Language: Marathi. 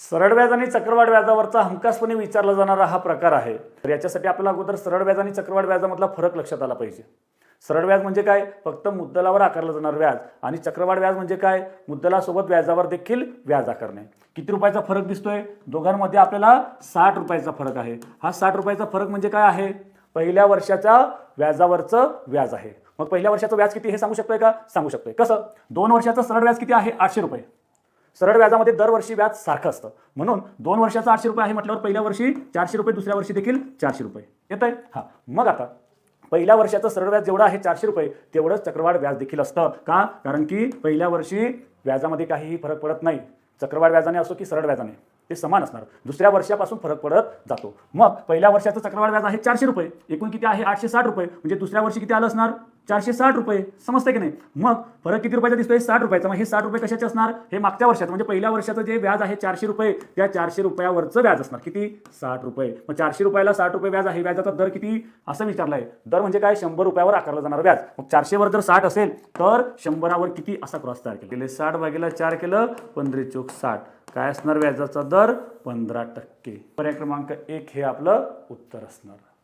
सरळ व्याज आणि चक्रवाढ व्याजावरचा हमखासपणे विचारला जाणारा हा प्रकार आहे। तर याच्यासाठी आपल्याला अगोदर सरळ व्याज आणि चक्रवाढ व्याजामधला फरक लक्षात आला पाहिजे। सरळ व्याज म्हणजे काय? फक्त मुद्दलावर आकारलं जाणार व्याज, आणि चक्रवाढ व्याज म्हणजे काय? मुद्दलासोबत व्याजावर देखील व्याज आकारणे। किती रुपयाचा फरक दिसतोय? दोघांमध्ये आपल्याला 60 रुपयाचा फरक आहे। हा 60 रुपयाचा फरक म्हणजे काय आहे? पहिल्या वर्षाच्या व्याजावरचं व्याज आहे। मग पहिल्या वर्षाचं व्याज किती हे सांगू शकतोय का? सांगू शकतोय। कसं? 2 वर्षाचं सरळ व्याज किती आहे? 800 रुपये। सरळ व्याजामध्ये दरवर्षी व्याज सारखं असतं, म्हणून 2 वर्षाचं 800 रुपये आहे म्हटल्यावर पहिल्या वर्षी 400 रुपये, दुसऱ्या वर्षी देखील 400 रुपये येतंय। हा, मग आता पहिल्या वर्षाचं सरळ व्याज जेवढं आहे 400 रुपये, तेवढंच चक्रवाढ व्याज देखील असतं। का? कारण की पहिल्या वर्षी व्याजामध्ये काहीही फरक पडत नाही। चक्रवाढ व्याजाने असो की सरळ व्याजाने ते समान असणार। दुसऱ्या वर्षापासून फरक पडत जातो। मग पहिल्या वर्षाचं चक्रवाढ व्याज आहे 400 रुपये, एकूण किती आहे? 860 रुपये, म्हणजे दुसऱ्या वर्षी किती आलं असणार? 460 रुपये। समजतंय की नाही? मग फरक किती रुपयाचा दिसतोय? 60 रुपयाचा। मग हे 60 रुपये कशाचे असणार? हे मागच्या वर्षाचं म्हणजे पहिल्या वर्षाचं जे व्याज आहे 400 रुपये, त्या 400 रुपयावरचं व्याज असणार। किती? 60 रुपये। मग 400 रुपयाला 60 रुपये व्याज आहे, व्याजाचा दर किती असं विचारलंय। दर म्हणजे काय? 100 रुपयावर आकारलं जाणार व्याज। मग 400 वर जर 60 असेल तर 100 वर किती असा क्रॉस तयार केले। 60 भागिले 4 केलं, 15 चोक 60। काय असणार व्याजाचा दर? 15%। पर्याय क्रमांक 1 हे आपलं उत्तर असणार।